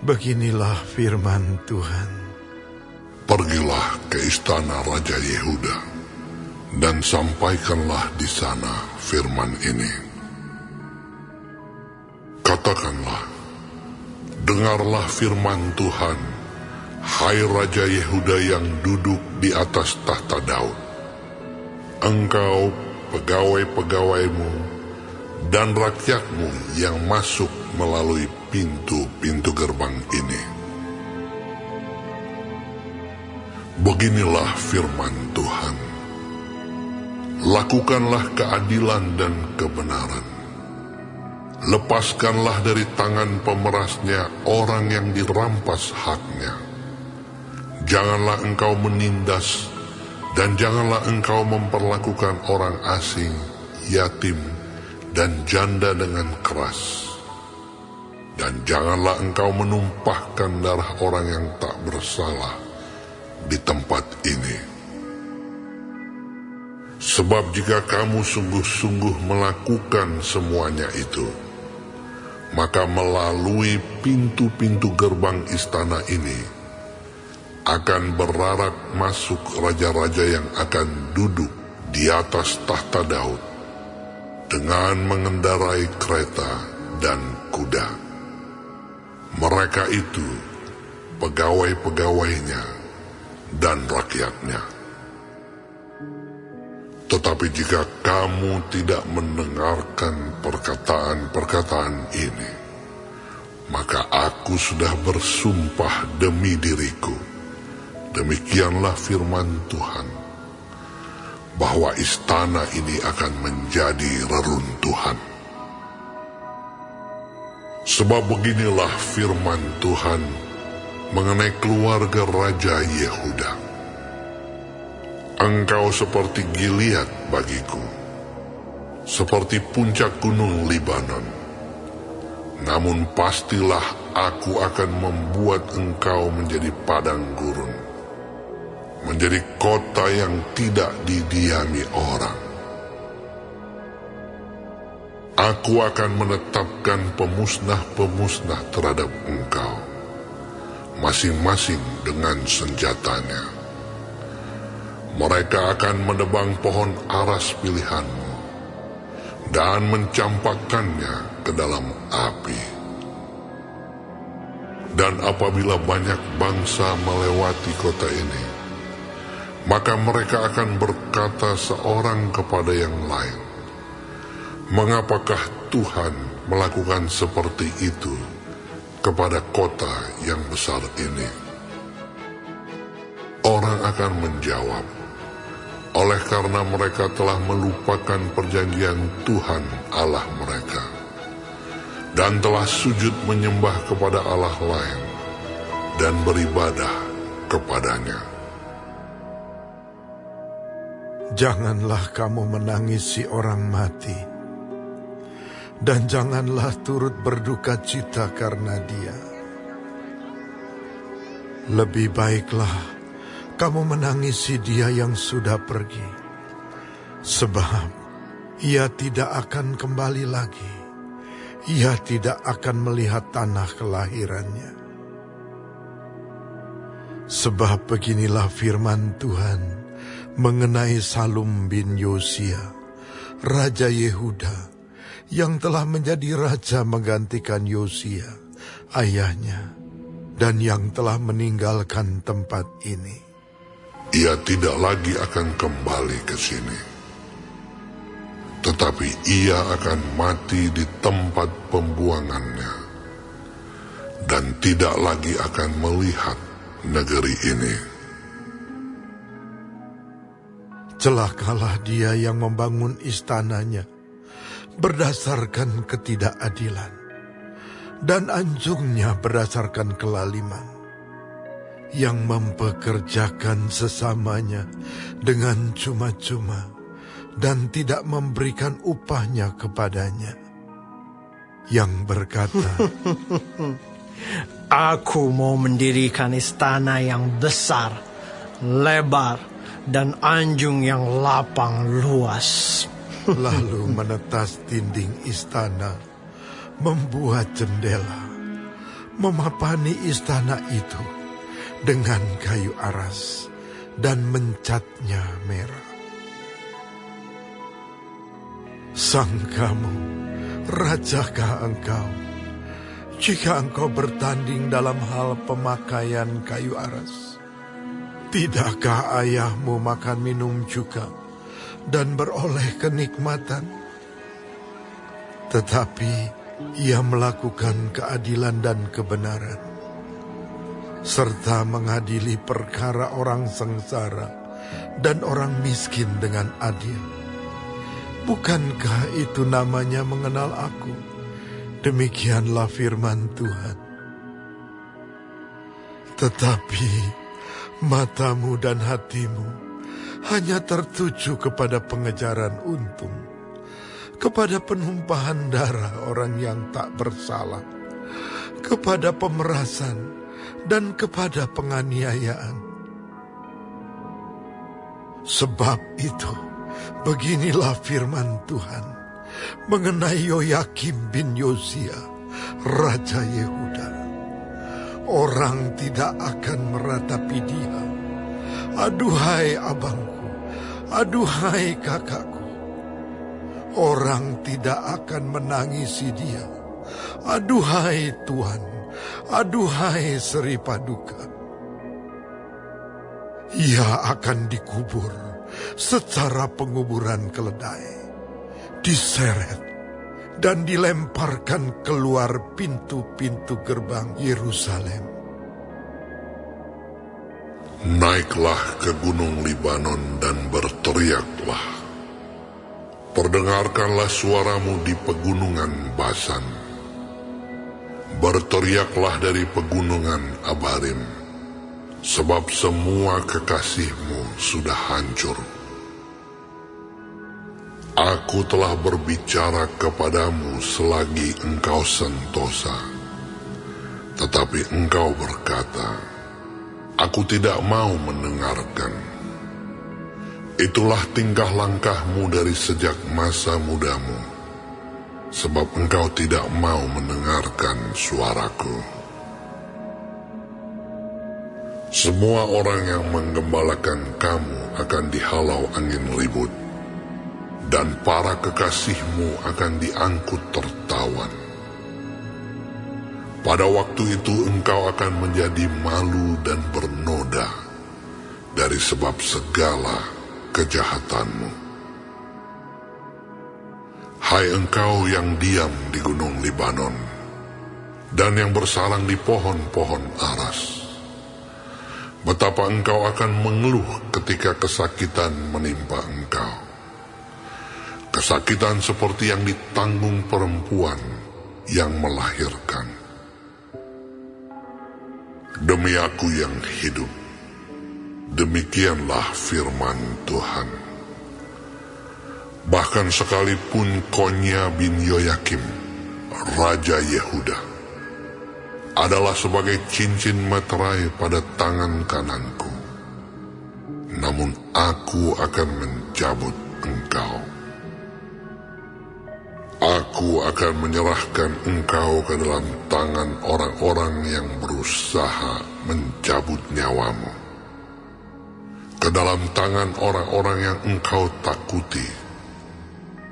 Beginilah firman Tuhan. Pergilah ke istana Raja Yehuda, dan sampaikanlah di sana firman ini. Katakanlah, dengarlah firman Tuhan, hai Raja Yehuda yang duduk di atas tahta Daud. Engkau, pegawai-pegawaimu, dan rakyatmu yang masuk melalui pintu-pintu gerbang ini. Beginilah firman Tuhan. Lakukanlah keadilan dan kebenaran. Lepaskanlah dari tangan pemerasnya orang yang dirampas haknya. Janganlah engkau menindas, dan janganlah engkau memperlakukan orang asing, yatim, dan janda dengan keras. Dan janganlah engkau menumpahkan darah orang yang tak bersalah di tempat ini. Sebab jika kamu sungguh-sungguh melakukan semuanya itu, maka melalui pintu-pintu gerbang istana ini akan berarak masuk raja-raja yang akan duduk di atas tahta Daud dengan mengendarai kereta dan kuda. Mereka itu pegawai-pegawainya dan rakyatnya. Tetapi jika kamu tidak mendengarkan perkataan-perkataan ini, maka aku sudah bersumpah demi diriku, demikianlah firman Tuhan, bahwa istana ini akan menjadi reruntuhan. Sebab beginilah firman Tuhan mengenai keluarga Raja Yehuda. Engkau seperti Gilead bagiku, seperti puncak gunung Libanon. Namun pastilah aku akan membuat engkau menjadi padang gurun, menjadi kota yang tidak didiami orang. Aku akan menetapkan pemusnah-pemusnah terhadap engkau, masing-masing dengan senjatanya. Mereka akan menebang pohon aras pilihanmu dan mencampakkannya ke dalam api. Dan apabila banyak bangsa melewati kota ini, maka mereka akan berkata seorang kepada yang lain, mengapakah Tuhan melakukan seperti itu kepada kota yang besar ini? Orang akan menjawab, oleh karena mereka telah melupakan perjanjian Tuhan Allah mereka, dan telah sujud menyembah kepada Allah lain, dan beribadah kepadanya. Janganlah kamu menangisi orang mati, dan janganlah turut berduka cita karena dia. Lebih baiklah kamu menangisi dia yang sudah pergi, sebab ia tidak akan kembali lagi. Ia tidak akan melihat tanah kelahirannya. Sebab beginilah firman Tuhan mengenai Salum bin Yosia, Raja Yehuda, yang telah menjadi raja menggantikan Yosia, ayahnya, dan yang telah meninggalkan tempat ini. Ia tidak lagi akan kembali ke sini, tetapi ia akan mati di tempat pembuangannya, dan tidak lagi akan melihat negeri ini. Celakalah dia yang membangun istananya berdasarkan ketidakadilan, dan anjungnya berdasarkan kelaliman, yang mempekerjakan sesamanya dengan cuma-cuma dan tidak memberikan upahnya kepadanya, yang berkata, Aku mau mendirikan istana yang besar, lebar, dan anjung yang lapang luas. Lalu menetas dinding istana, membuat jendela, memapani istana itu dengan kayu aras dan mencatnya merah. Sangkamu, rajakah engkau, jika engkau bertanding dalam hal pemakaian kayu aras? Tidakkah ayahmu makan minum juga dan beroleh kenikmatan? Tetapi ia melakukan keadilan dan kebenaran, serta mengadili perkara orang sengsara dan orang miskin dengan adil. Bukankah itu namanya mengenal aku? Demikianlah firman Tuhan. Tetapi matamu dan hatimu hanya tertuju kepada pengejaran untung, kepada penumpahan darah orang yang tak bersalah, kepada pemerasan, dan kepada penganiayaan. Sebab itu, beginilah firman Tuhan mengenai Yoyakim bin Yosia, Raja Yehuda. Orang tidak akan meratapi dia. Aduhai abangku, aduhai kakakku. Orang tidak akan menangisi dia. Aduhai Tuhan, aduhai Seri Paduka. Ia akan dikubur secara penguburan keledai, diseret dan dilemparkan keluar pintu-pintu gerbang Yerusalem. Naiklah ke gunung Libanon dan berteriaklah. Perdengarkanlah suaramu di pegunungan Basan. Berteriaklah dari pegunungan Abarim, sebab semua kekasihmu sudah hancur. Aku telah berbicara kepadamu selagi engkau sentosa, tetapi engkau berkata, aku tidak mau mendengarkan. Itulah tingkah langkahmu dari sejak masa mudamu, sebab engkau tidak mau mendengarkan suaraku. Semua orang yang menggembalakan kamu akan dihalau angin ribut, dan para kekasihmu akan diangkut tertawan. Pada waktu itu engkau akan menjadi malu dan bernoda dari sebab segala kejahatanmu. Hai engkau yang diam di gunung Libanon dan yang bersarang di pohon-pohon aras, betapa engkau akan mengeluh ketika kesakitan menimpa engkau. Kesakitan seperti yang ditanggung perempuan yang melahirkan. Demi aku yang hidup, demikianlah firman Tuhan. Bahkan sekalipun Konya bin Yoyakim, Raja Yehuda, adalah sebagai cincin materai pada tangan kananku, namun aku akan mencabut engkau. Aku akan menyerahkan engkau ke dalam tangan orang-orang yang berusaha mencabut nyawamu, ke dalam tangan orang-orang yang engkau takuti,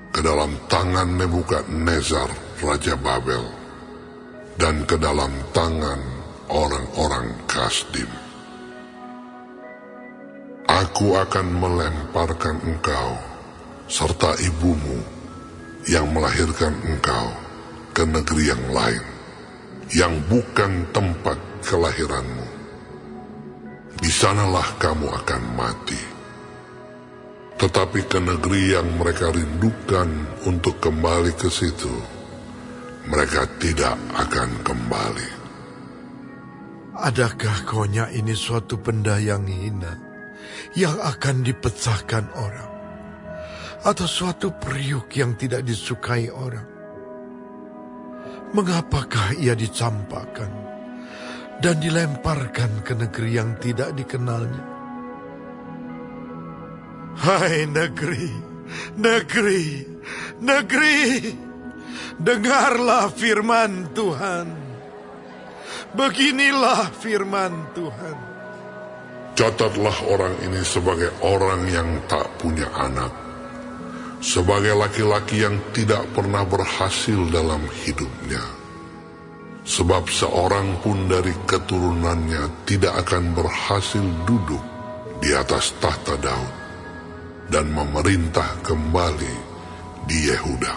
ke dalam tangan Nebukadnezar, Raja Babel, dan ke dalam tangan orang-orang Kasdim. Aku akan melemparkan engkau serta ibumu yang melahirkan engkau ke negeri yang lain, yang bukan tempat kelahiranmu. Di sanalah kamu akan mati. Tetapi ke negeri yang mereka rindukan untuk kembali ke situ, mereka tidak akan kembali. Adakah Konya ini suatu benda yang hina, yang akan dipecahkan orang? Atau suatu periuk yang tidak disukai orang? Mengapakah ia dicampakkan dan dilemparkan ke negeri yang tidak dikenalnya? Hai negeri, negeri, negeri, dengarlah firman Tuhan. Beginilah firman Tuhan. Catatlah orang ini sebagai orang yang tak punya anak, sebagai laki-laki yang tidak pernah berhasil dalam hidupnya. Sebab seorang pun dari keturunannya tidak akan berhasil duduk di atas tahta Daud dan memerintah kembali di Yehuda.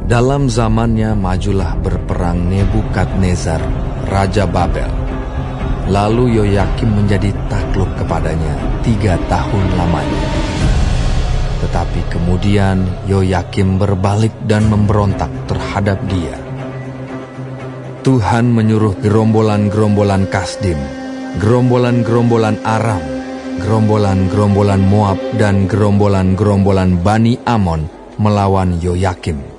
Dalam zamannya majulah berperang Nebukadnezar, Raja Babel. Lalu Yoyakim menjadi takluk kepadanya 3 tahun lamanya. Tetapi kemudian Yoyakim berbalik dan memberontak terhadap dia. Tuhan menyuruh gerombolan-gerombolan Kasdim, gerombolan-gerombolan Aram, gerombolan-gerombolan Moab, dan gerombolan-gerombolan Bani Amon melawan Yoyakim.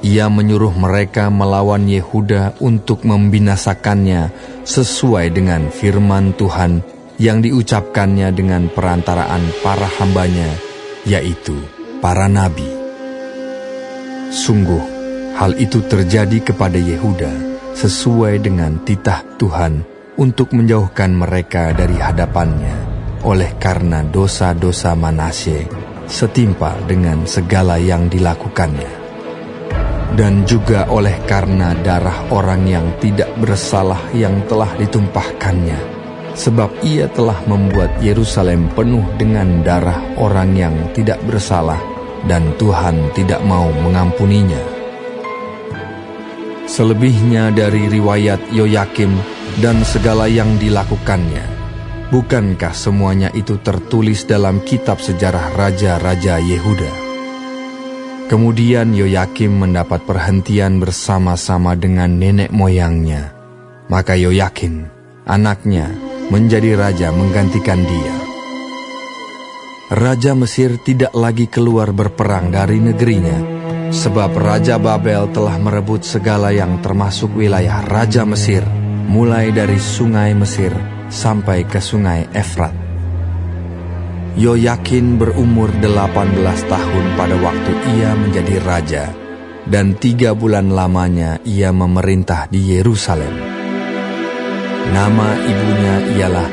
Ia menyuruh mereka melawan Yehuda untuk membinasakannya sesuai dengan firman Tuhan yang diucapkannya dengan perantaraan para hambanya, yaitu para nabi. Sungguh, hal itu terjadi kepada Yehuda sesuai dengan titah Tuhan untuk menjauhkan mereka dari hadapannya oleh karena dosa-dosa Manasye setimpal dengan segala yang dilakukannya. Dan juga oleh karena darah orang yang tidak bersalah yang telah ditumpahkannya, sebab ia telah membuat Yerusalem penuh dengan darah orang yang tidak bersalah, dan Tuhan tidak mau mengampuninya. Selebihnya dari riwayat Yoyakim dan segala yang dilakukannya, bukankah semuanya itu tertulis dalam kitab sejarah raja-raja Yehuda? Kemudian Yoyakim mendapat perhentian bersama-sama dengan nenek moyangnya. Maka Yoyakim, anaknya, menjadi raja menggantikan dia. Raja Mesir tidak lagi keluar berperang dari negerinya, sebab Raja Babel telah merebut segala yang termasuk wilayah Raja Mesir, mulai dari sungai Mesir sampai ke sungai Efrat. Yoyakin berumur 18 tahun pada waktu ia menjadi raja, dan 3 bulan lamanya ia memerintah di Yerusalem. Nama ibunya ialah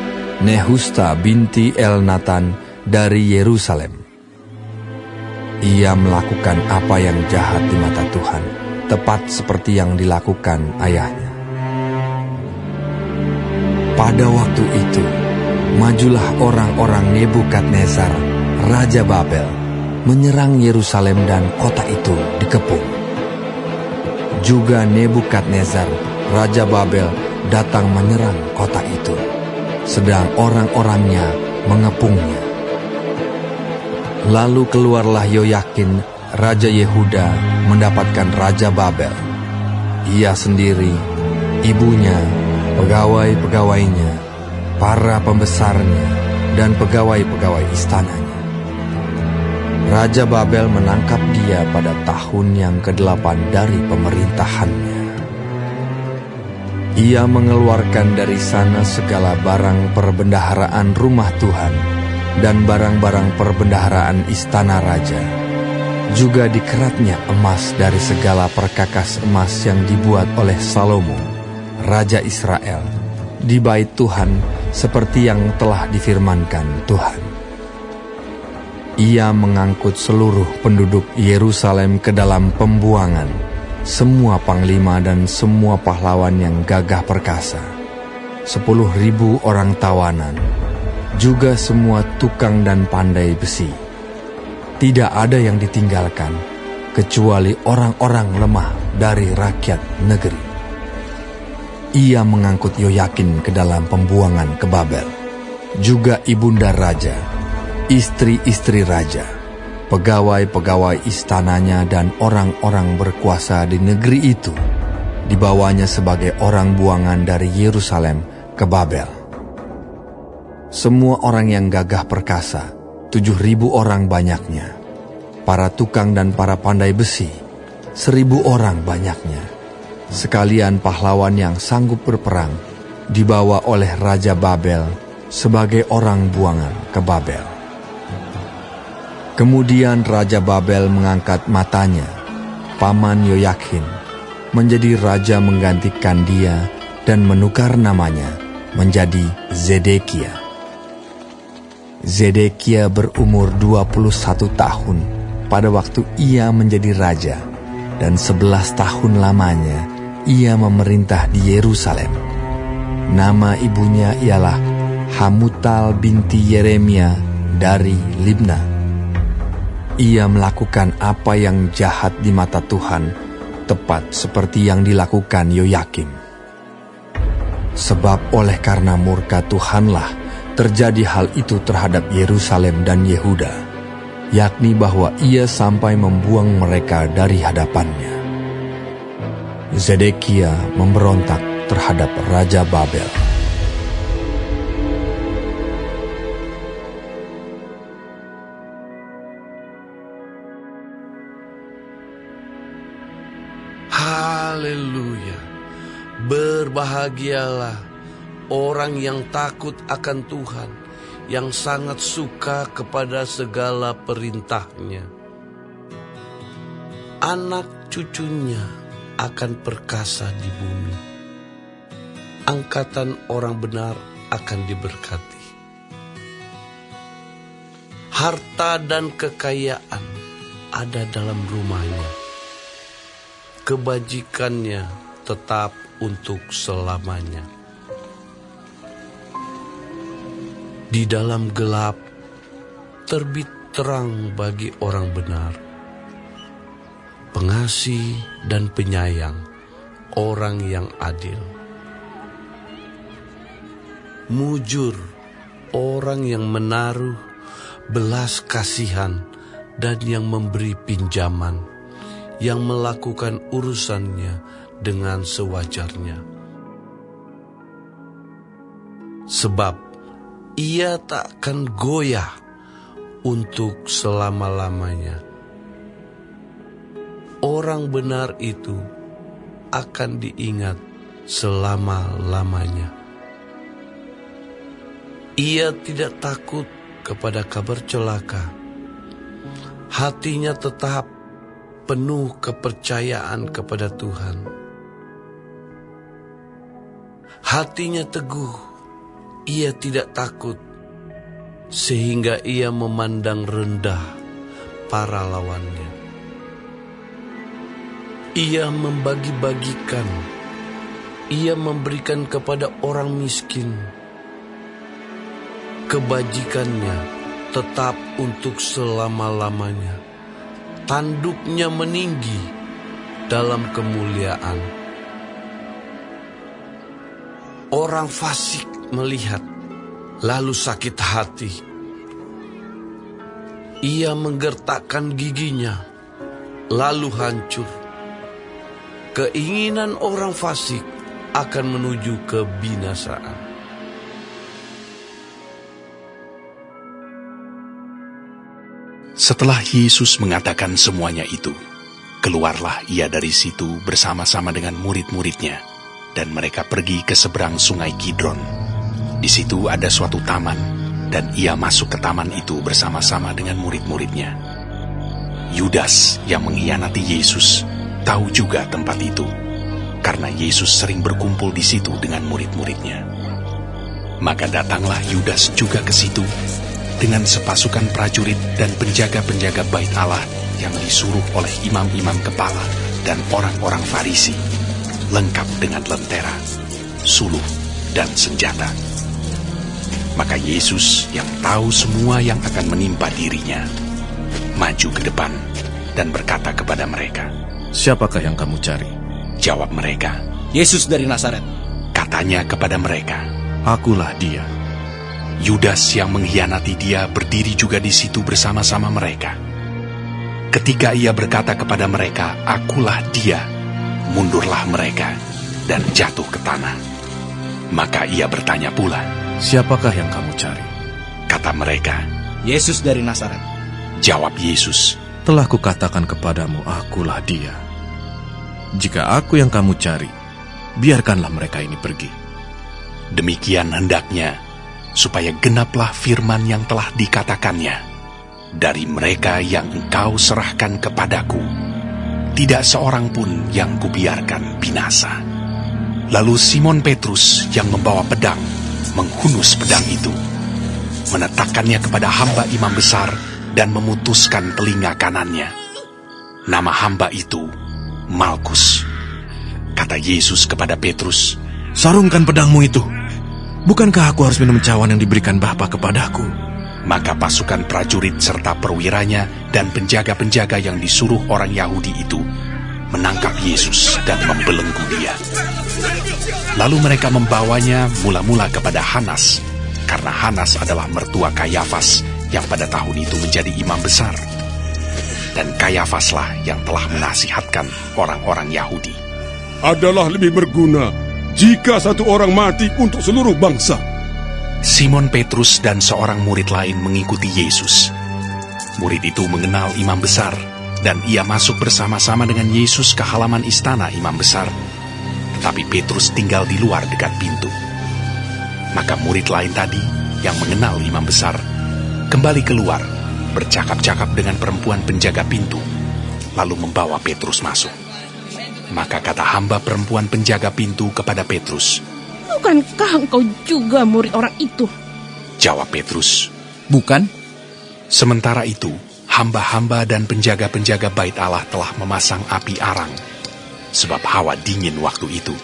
Nehusta binti Elnatan dari Yerusalem. Ia melakukan apa yang jahat di mata Tuhan, tepat seperti yang dilakukan ayahnya. Pada waktu itu, majulah orang-orang Nebukadnezar, Raja Babel, menyerang Yerusalem dan kota itu dikepung. Juga Nebukadnezar, Raja Babel, datang menyerang kota itu, sedang orang-orangnya mengepungnya. Lalu keluarlah Yoyakin, Raja Yehuda, mendapatkan Raja Babel. Ia sendiri, ibunya, pegawai-pegawainya, para pembesarnya, dan pegawai-pegawai istananya. Raja Babel menangkap dia pada tahun yang ke-8 dari pemerintahannya. Ia mengeluarkan dari sana segala barang perbendaharaan rumah Tuhan dan barang-barang perbendaharaan istana raja. Juga dikeratnya emas dari segala perkakas emas yang dibuat oleh Salomo, Raja Israel, di bait Tuhan seperti yang telah difirmankan Tuhan. Ia mengangkut seluruh penduduk Yerusalem ke dalam pembuangan, semua panglima dan semua pahlawan yang gagah perkasa, 10.000 orang tawanan, juga semua tukang dan pandai besi. Tidak ada yang ditinggalkan, kecuali orang-orang lemah dari rakyat negeri. Ia mengangkut Yoyakin ke dalam pembuangan ke Babel, juga ibunda raja, istri-istri raja, pegawai-pegawai istananya dan orang-orang berkuasa di negeri itu, dibawanya sebagai orang buangan dari Yerusalem ke Babel. Semua orang yang gagah perkasa, 7.000 orang banyaknya, para tukang dan para pandai besi, 1.000 orang banyaknya, sekalian pahlawan yang sanggup berperang, dibawa oleh Raja Babel sebagai orang buangan ke Babel. Kemudian Raja Babel mengangkat matanya, paman Yoyakin, menjadi raja menggantikan dia dan menukar namanya menjadi Zedekia. Zedekia berumur 21 tahun pada waktu ia menjadi raja, dan 11 tahun lamanya ia memerintah di Yerusalem. Nama ibunya ialah Hamutal binti Yeremia dari Libna. Ia melakukan apa yang jahat di mata Tuhan, tepat seperti yang dilakukan Yoyakim. Sebab oleh karena murka Tuhanlah terjadi hal itu terhadap Yerusalem dan Yehuda, yakni bahwa ia sampai membuang mereka dari hadapannya. Zedekia memberontak terhadap Raja Babel. Haleluya. Berbahagialah orang yang takut akan Tuhan, yang sangat suka kepada segala perintahnya. Anak cucunya akan perkasa di bumi. Angkatan orang benar akan diberkati. Harta dan kekayaan ada dalam rumahnya. Kebajikannya tetap untuk selamanya. Di dalam gelap terbit terang bagi orang benar. Pengasih dan penyayang orang yang adil. Mujur orang yang menaruh belas kasihan dan yang memberi pinjaman, yang melakukan urusannya dengan sewajarnya. Sebab ia tak akan goyah untuk selama-lamanya. Orang benar itu akan diingat selama-lamanya. Ia tidak takut kepada kabar celaka. Hatinya tetap penuh kepercayaan kepada Tuhan. Hatinya teguh, ia tidak takut, sehingga ia memandang rendah para lawannya. Ia membagi-bagikan, ia memberikan kepada orang miskin. Kebajikannya tetap untuk selama-lamanya. Tanduknya meninggi dalam kemuliaan. Orang fasik melihat, lalu sakit hati. Ia menggertakkan giginya, lalu hancur. Keinginan orang fasik akan menuju kebinasaan. Setelah Yesus mengatakan semuanya itu, keluarlah ia dari situ bersama-sama dengan murid-muridnya, dan mereka pergi ke seberang sungai Kidron. Di situ ada suatu taman, dan ia masuk ke taman itu bersama-sama dengan murid-muridnya. Yudas yang mengkhianati Yesus tahu juga tempat itu, karena Yesus sering berkumpul di situ dengan murid-muridnya. Maka datanglah Yudas juga ke situ, dengan sepasukan prajurit dan penjaga-penjaga bait Allah yang disuruh oleh imam-imam kepala dan orang-orang Farisi, lengkap dengan lentera, suluh, dan senjata. Maka Yesus yang tahu semua yang akan menimpa dirinya, maju ke depan dan berkata kepada mereka, "Siapakah yang kamu cari?" Jawab mereka, "Yesus dari Nazaret." Katanya kepada mereka, "Akulah dia." Yudas yang mengkhianati dia berdiri juga di situ bersama-sama mereka. Ketika ia berkata kepada mereka, "Akulah dia," mundurlah mereka dan jatuh ke tanah. Maka ia bertanya pula, "Siapakah yang kamu cari?" Kata mereka, "Yesus dari Nazaret." Jawab Yesus, "Telah kukatakan kepadamu, akulah dia. Jika aku yang kamu cari, biarkanlah mereka ini pergi." Demikian hendaknya, supaya genaplah firman yang telah dikatakannya. dari mereka yang engkau serahkan kepadaku, tidak seorang pun yang kubiarkan binasa." Lalu Simon Petrus yang membawa pedang menghunus pedang itu, menetakannya kepada hamba imam besar dan memutuskan telinga kanannya. Nama hamba itu Malkus. Kata Yesus kepada Petrus, "Sarungkan pedangmu itu. Bukankah aku harus minum cawan yang diberikan Bapa kepadaku?" Maka pasukan prajurit serta perwiranya dan penjaga-penjaga yang disuruh orang Yahudi itu menangkap Yesus dan membelenggu dia. Lalu mereka membawanya mula-mula kepada Hanas, karena Hanas adalah mertua Kayafas yang pada tahun itu menjadi imam besar. Dan Kayafaslah yang telah menasihatkan orang-orang Yahudi. "Adalah lebih berguna jika satu orang mati untuk seluruh bangsa." Simon Petrus dan seorang murid lain mengikuti Yesus. Murid itu mengenal imam besar, dan ia masuk bersama-sama dengan Yesus ke halaman istana imam besar. Tetapi Petrus tinggal di luar dekat pintu. Maka murid lain tadi yang mengenal imam besar kembali keluar, bercakap-cakap dengan perempuan penjaga pintu, lalu membawa Petrus masuk. Maka kata hamba perempuan penjaga pintu kepada Petrus, "Bukankah engkau juga murid orang itu?" Jawab Petrus, "Bukan." Sementara itu, hamba-hamba dan penjaga-penjaga bait Allah telah memasang api arang, sebab hawa dingin waktu itu,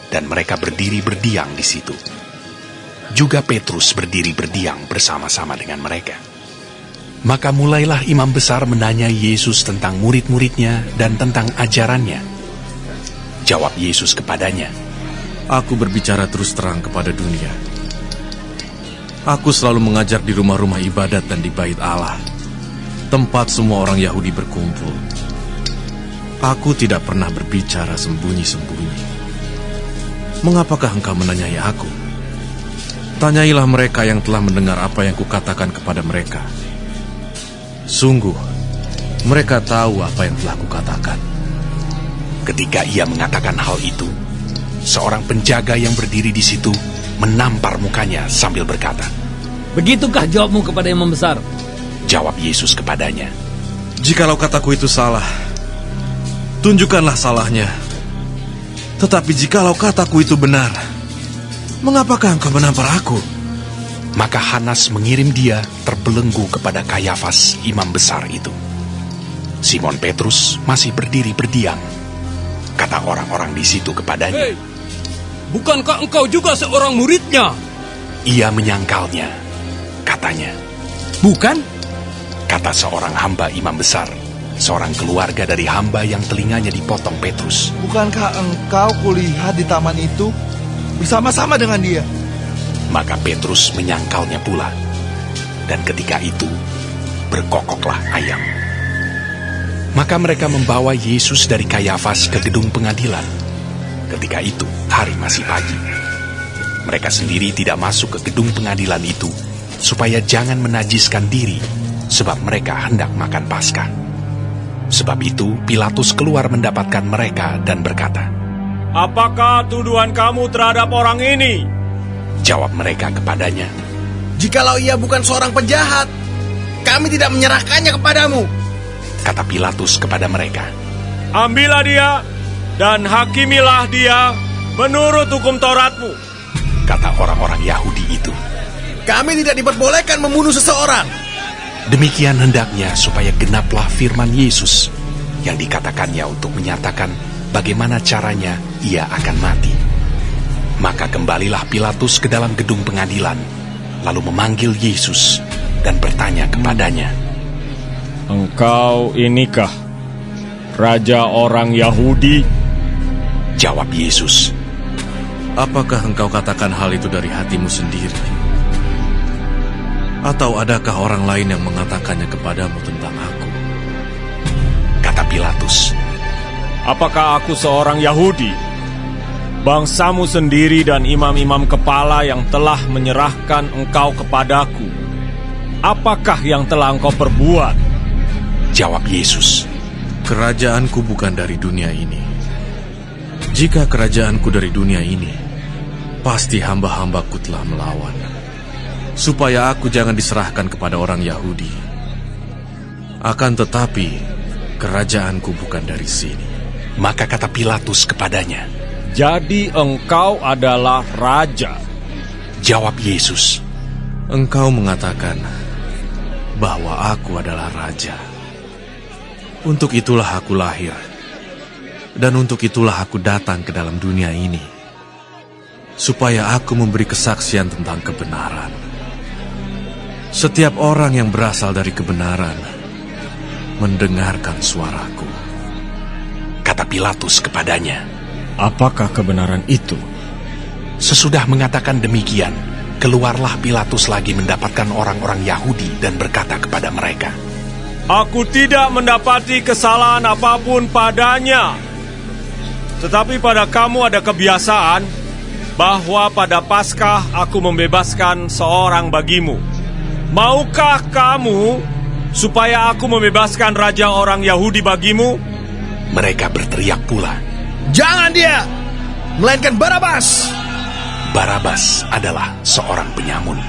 dan mereka berdiri berdiam di situ. Juga Petrus berdiri berdiam bersama-sama dengan mereka. Maka mulailah imam besar menanyai Yesus tentang murid-muridnya dan tentang ajarannya. Jawab Yesus kepadanya, "Aku berbicara terus terang kepada dunia. Aku selalu mengajar di rumah-rumah ibadat dan di bait Allah, tempat semua orang Yahudi berkumpul. Aku tidak pernah berbicara sembunyi-sembunyi. Mengapakah engkau menanyai aku? Tanyailah mereka yang telah mendengar apa yang kukatakan kepada mereka. Sungguh, mereka tahu apa yang telah kukatakan." Ketika ia mengatakan hal itu, seorang penjaga yang berdiri di situ menampar mukanya sambil berkata, "Begitukah jawabmu kepada imam besar?" Jawab Yesus kepadanya, "Jikalau kataku itu salah, tunjukkanlah salahnya. Tetapi jikalau kataku itu benar, mengapakah engkau menampar aku?" Maka Hanas mengirim dia terbelenggu kepada Kayafas, imam besar itu. Simon Petrus masih berdiri berdiam. Kata orang-orang di situ kepadanya, "Hei, bukankah engkau juga seorang muridnya?" Ia menyangkalnya. Katanya, "Bukan." Kata seorang hamba imam besar, seorang keluarga dari hamba yang telinganya dipotong Petrus, "Bukankah engkau kulihat di taman itu bersama-sama dengan dia?" Maka Petrus menyangkalnya pula. Dan ketika itu, berkokoklah ayam. Maka mereka membawa Yesus dari Kayafas ke gedung pengadilan. Ketika itu, hari masih pagi. Mereka sendiri tidak masuk ke gedung pengadilan itu, supaya jangan menajiskan diri, sebab mereka hendak makan Paskah. Sebab itu, Pilatus keluar mendapatkan mereka dan berkata, "Apakah tuduhan kamu terhadap orang ini?" Jawab mereka kepadanya, "Jikalau ia bukan seorang penjahat, kami tidak menyerahkannya kepadamu." Kata Pilatus kepada mereka, "Ambillah dia dan hakimilah dia menurut hukum Tauratmu." Kata orang-orang Yahudi itu, "Kami tidak diperbolehkan membunuh seseorang." Demikian hendaknya supaya genaplah firman Yesus yang dikatakannya untuk menyatakan bagaimana caranya ia akan mati. Maka kembalilah Pilatus ke dalam gedung pengadilan, lalu memanggil Yesus dan bertanya kepadanya, "Engkau inikah raja orang Yahudi?" Jawab Yesus, "Apakah engkau katakan hal itu dari hatimu sendiri? Atau adakah orang lain yang mengatakannya kepadamu tentang aku?" Kata Pilatus, "Apakah aku seorang Yahudi? Bangsamu sendiri dan imam-imam kepala yang telah menyerahkan engkau kepadaku. Apakah yang telah engkau perbuat?" Jawab Yesus, "Kerajaanku bukan dari dunia ini. Jika kerajaanku dari dunia ini, pasti hamba-hambaku telah melawan, supaya aku jangan diserahkan kepada orang Yahudi. Akan tetapi, kerajaanku bukan dari sini. Maka kata Pilatus kepadanya, "Jadi engkau adalah raja?" Jawab Yesus, "Engkau mengatakan bahwa aku adalah raja. Untuk itulah aku lahir, dan untuk itulah aku datang ke dalam dunia ini, supaya aku memberi kesaksian tentang kebenaran. Setiap orang yang berasal dari kebenaran mendengarkan suaraku." Kata Pilatus kepadanya, "Apakah kebenaran itu?" Sesudah mengatakan demikian, keluarlah Pilatus lagi mendapatkan orang-orang Yahudi dan berkata kepada mereka, "Aku tidak mendapati kesalahan apapun padanya. Tetapi pada kamu ada kebiasaan bahwa pada Paskah aku membebaskan seorang bagimu. Maukah kamu supaya aku membebaskan raja orang Yahudi bagimu?" Mereka berteriak pula, "Jangan dia, melainkan Barabas!" Barabas adalah seorang penyamun.